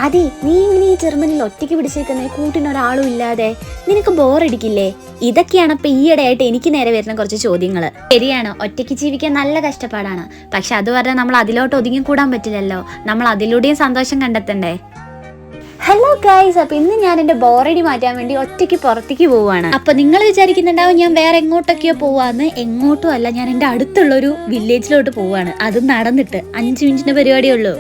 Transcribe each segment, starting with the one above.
അതെ, നീ ഇങ്ങനെ ഈ ജർമ്മനിയിൽ ഒറ്റയ്ക്ക് പിടിച്ചേക്കുന്ന കൂട്ടിനൊരാളും ഇല്ലാതെ നിനക്ക് ബോറടിക്കില്ലേ? ഇതൊക്കെയാണ് ഇപ്പൊ ഈയിടെയായിട്ട് എനിക്ക് നേരെ വരുന്ന കുറച്ച് ചോദ്യങ്ങൾ. ശരിയാണ്, ഒറ്റയ്ക്ക് ജീവിക്കാൻ നല്ല കഷ്ടപ്പാടാണ്. പക്ഷെ അത് പറഞ്ഞാൽ നമ്മൾ അതിലോട്ട് ഒതുങ്ങിക്കൂടാൻ പറ്റില്ലല്ലോ. നമ്മൾ അതിലൂടെയും സന്തോഷം കണ്ടെത്തണ്ടേ? ഹലോ ഗൈസ്, അപ്പൊ ഇന്ന് ഞാൻ എന്റെ ബോറടി മാറ്റാൻ വേണ്ടി ഒറ്റയ്ക്ക് പുറത്തേക്ക് പോവാണ്. അപ്പൊ നിങ്ങൾ വിചാരിക്കുന്നുണ്ടാവും ഞാൻ വേറെ എങ്ങോട്ടൊക്കെയോ പോവാന്ന്. എങ്ങോട്ടും അല്ല, ഞാൻ എന്റെ അടുത്തുള്ളൊരു വില്ലേജിലോട്ട് പോവാണ്. അത് നടന്നിട്ട് 5 മിനിറ്റിന്റെ പരിപാടിയേ ഉള്ളൂ.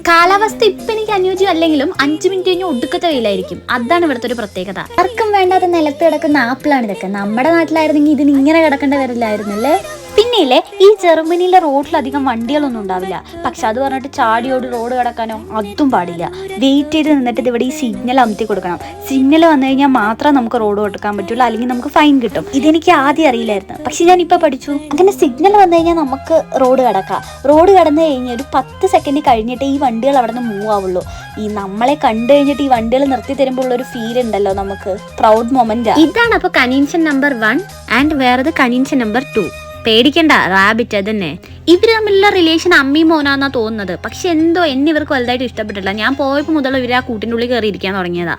കാലാവസ്ഥ ഇപ്പൊ എനിക്ക് അനുയോജ്യം അല്ലെങ്കിലും 5 മിനിറ്റ് കഴിഞ്ഞ് ഒടുക്കത്തെ വെയിലായിരിക്കും. അതാണ് ഇവിടുത്തെ ഒരു പ്രത്യേകത. ആർക്കും വേണ്ടാത്ത നിലത്ത് കിടക്കുന്ന ആപ്പിളാണ് ഇതൊക്കെ. നമ്മുടെ നാട്ടിലായിരുന്നെങ്കിൽ ഇതിന് ഇങ്ങനെ കിടക്കേണ്ട വരില്ലായിരുന്നല്ലേ. പിന്നെയില്ലേ, ഈ ജർമ്മനിയിലെ റോഡിലധികം വണ്ടികളൊന്നും ഉണ്ടാവില്ല. പക്ഷെ അത് പറഞ്ഞിട്ട് ചാടിയോട് റോഡ് കിടക്കാനോ അതും പാടില്ല. വെയിറ്റ് ചെയ്ത് നിന്നിട്ട് ഇവിടെ ഈ സിഗ്നൽ അമർത്തി കൊടുക്കണം. സിഗ്നൽ വന്നു കഴിഞ്ഞാൽ മാത്രമേ നമുക്ക് റോഡ് കൊടുക്കാൻ പറ്റുള്ളൂ, അല്ലെങ്കിൽ നമുക്ക് ഫൈൻ കിട്ടും. ഇതെനിക്ക് ആദ്യം അറിയില്ലായിരുന്നു, പക്ഷെ ഞാൻ ഇപ്പൊ പഠിച്ചു. അങ്ങനെ സിഗ്നൽ വന്നു കഴിഞ്ഞാൽ നമുക്ക് റോഡ് കിടക്കാം. റോഡ് കടന്നു കഴിഞ്ഞാൽ ഒരു 10 സെക്കൻഡ് കഴിഞ്ഞിട്ട് ഈ വണ്ടികൾ അവിടെ നിന്ന് മൂവ് ആവുള്ളൂ. ഈ നമ്മളെ കണ്ടു കഴിഞ്ഞിട്ട് ഈ വണ്ടികൾ നിർത്തി തരുമ്പോൾ ഉള്ള ഒരു ഫീൽ ഉണ്ടല്ലോ, നമുക്ക് പ്രൗഡ് മൊമെന്റ്. ഇതാണ് അപ്പൊ കൺവെൻഷൻ നമ്പർ 1 ആൻഡ് വേറത് കൺവെൻഷൻ നമ്പർ 2. പേടിക്കണ്ട, റാബിറ്റ് അതന്നെ. ഇവർ തമ്മിലുള്ള റിലേഷൻ അമ്മി മോനാന്നാ തോന്നുന്നത്. പക്ഷെ എന്തോ എന്നെ ഇവർക്ക് വലുതായിട്ട് ഇഷ്ടപ്പെട്ടില്ല. ഞാൻ പോയപ്പോൾ മുതൽ ഇവർ ആ കൂട്ടിൻ്റെ ഉള്ളിൽ കയറി ഇരിക്കാൻ തുടങ്ങിയതാ.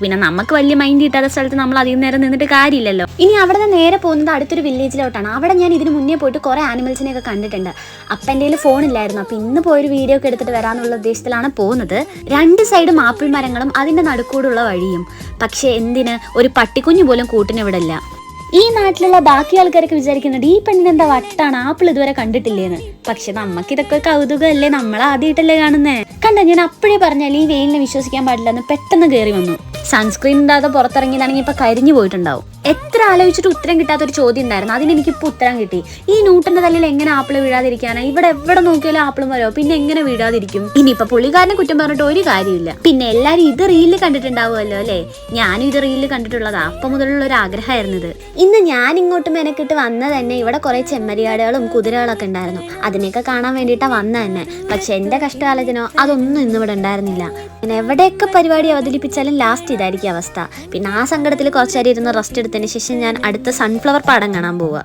പിന്നെ നമുക്ക് വലിയ മൈൻഡ് കിട്ടാത്ത സ്ഥലത്ത് നമ്മൾ അധികം നേരം നിന്നിട്ട് കാര്യമില്ലല്ലോ. ഇനി അവിടെ നിന്ന് നേരെ പോകുന്നത് അടുത്തൊരു വില്ലേജിലോട്ടാണ്. അവിടെ ഞാൻ ഇതിന് മുന്നേ പോയിട്ട് കുറേ ആനിമൽസിനെയൊക്കെ കണ്ടിട്ടുണ്ട്. അപ്പം എൻ്റെ കയ്യിൽ ഫോണില്ലായിരുന്നു. അപ്പം ഇന്ന് പോയൊരു വീഡിയോ ഒക്കെ എടുത്തിട്ട് വരാനുള്ള ഉദ്ദേശത്തിലാണ് പോകുന്നത്. 2 സൈഡും ആപ്പിൾ മരങ്ങളും അതിൻ്റെ നടുക്കൂടുള്ള വഴിയും. പക്ഷെ എന്തിന്, ഒരു പട്ടിക്കുഞ്ഞു പോലും കൂട്ടിന് ഇവിടെ ഇല്ല. ഈ നാട്ടിലുള്ള ബാക്കി ആൾക്കാരൊക്കെ വിചാരിക്കുന്നുണ്ട് ഈ പെണ്ണിന് എന്താ വട്ടാണ്, ആപ്പിൾ ഇതുവരെ കണ്ടിട്ടില്ലേന്ന്. പക്ഷെ നമുക്ക് ഇതൊക്കെ കൗതുകമല്ലേ, നമ്മൾ ആദ്യമായിട്ടല്ലേ കാണുന്നേ. കണ്ട, ഞാൻ അപ്പോഴേ പറഞ്ഞാൽ ഈ വെയിലിനെ വിശ്വസിക്കാൻ പാടില്ലെന്ന് പെട്ടെന്ന് കയറി വന്നു. സൺസ്ക്രീൻ ഇടാതെ പുറത്തിറങ്ങിയതാണെങ്കിൽ ഇപ്പൊ കരിഞ്ഞു പോയിട്ടുണ്ടാവും. എത്ര ആലോചിച്ചിട്ട് ഉത്തരം കിട്ടാത്തൊരു ചോദ്യം ഉണ്ടായിരുന്നു. അതിനെനിക്കിപ്പോൾ ഉത്തരം കിട്ടി. ഈ ന്യൂട്ടന്റെ തലയിൽ എങ്ങനെ ആപ്പിൾ വീഴാതിരിക്കാനാ? ഇവിടെ എവിടെ നോക്കിയാലും ആപ്പിളും വരോ, പിന്നെ എങ്ങനെ വീഴാതിരിക്കും? ഇനിയിപ്പൊ പുള്ളിക്കാരനെ കുറ്റം പറഞ്ഞിട്ട് ഒരു കാര്യമില്ല. പിന്നെ എല്ലാരും ഇത് റീലിൽ കണ്ടിട്ടുണ്ടാവുമല്ലോ അല്ലേ? ഞാനും ഇത് റീലിൽ കണ്ടിട്ടുള്ളതാ. അപ്പം മുതലുള്ള ഒരു ആഗ്രഹമായിരുന്നു ഇത്. ഇന്ന് ഞാൻ ഇങ്ങോട്ട് മെനക്കിട്ട് വന്ന തന്നെ ഇവിടെ കുറെ ചെമ്മരിയാടുകളും കുതിരകളൊക്കെ ഉണ്ടായിരുന്നു. അതിനെയൊക്കെ കാണാൻ വേണ്ടിയിട്ടാണ് വന്ന തന്നെ. പക്ഷെ എന്റെ കഷ്ടകാലത്തിനോ അതൊന്നും ഇന്ന് ഇവിടെ ഉണ്ടായിരുന്നില്ല. പിന്നെ എവിടെയൊക്കെ പരിപാടി അവതരിപ്പിച്ചാലും ലാസ്റ്റ് ഇതായിരിക്കും അവസ്ഥ. പിന്നെ ആ സങ്കടത്തിൽ കുറച്ചേരം ഇരുന്ന് റെസ്റ്റ് എടുത്തതിന് ശേഷം ഞാൻ അടുത്ത സൺഫ്ലവർ പാടം കാണാൻ പോവുക.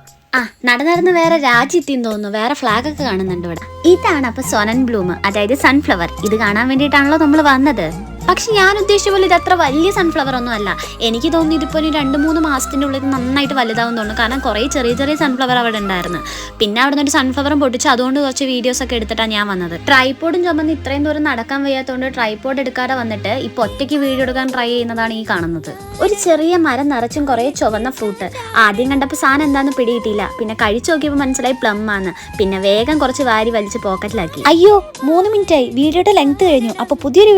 നടന്ന് വേറെ രാജ്യത്തെന്ന് തോന്നുന്നു. വേറെ ഫ്ലാഗ് ഒക്കെ കാണുന്നുണ്ട് ഇവിടെ. ഇതാണ് അപ്പൊ സോനൻ ബ്ലൂം, അതായത് സൺഫ്ലവർ. ഇത് കാണാൻ വേണ്ടിയിട്ടാണല്ലോ നമ്മൾ വന്നത്. പക്ഷെ ഞാൻ ഉദ്ദേശിച്ച പോലെ ഇത് അത്ര വലിയ സൺഫ്ലവർ ഒന്നും അല്ല. എനിക്ക് തോന്നുന്നു ഇതിപ്പോൾ ഒരു 2-3 മാസത്തിൻ്റെ ഉള്ളിൽ നന്നായിട്ട് വലുതാവും തോന്നുന്നു. കാരണം കുറേ ചെറിയ ചെറിയ സൺഫ്ലവർ അവിടെ ഉണ്ടായിരുന്നു. പിന്നെ അവിടെ നിന്ന് ഒരു സൺഫ്ലവറും പൊട്ടിച്ച് അതുകൊണ്ട് കുറച്ച് വീഡിയോസ് ഒക്കെ എടുത്തിട്ടാണ് ഞാൻ വന്നത്. ട്രൈപോഡും ചുമന്ന് ഇത്രയും ദൂരം നടക്കാൻ വയ്യാത്തതുകൊണ്ട് ട്രൈപോഡ് എടുക്കാതെ വന്നിട്ട് ഇപ്പോൾ ഒറ്റയ്ക്ക് വീഡിയോ എടുക്കാൻ ട്രൈ ചെയ്യുന്നതാണ് ഈ കാണുന്നത്. ഒരു ചെറിയ മരം നിറച്ചും കുറേ ചുവന്ന ഫ്രൂട്ട്. ആദ്യം കണ്ടപ്പോൾ സാധനം എന്താണെന്ന് പിടിയിട്ടില്ല. പിന്നെ കഴിച്ചു നോക്കിയപ്പോൾ മനസ്സിലായി പ്ലം ആണ്. പിന്നെ വേഗം കുറച്ച് വാരി വലിച്ച് പോക്കറ്റിലാക്കി. അയ്യോ, 3 മിനിറ്റായി. വീഡിയോയുടെ ലെങ്ത് കഴിഞ്ഞു. അപ്പോൾ പുതിയൊരു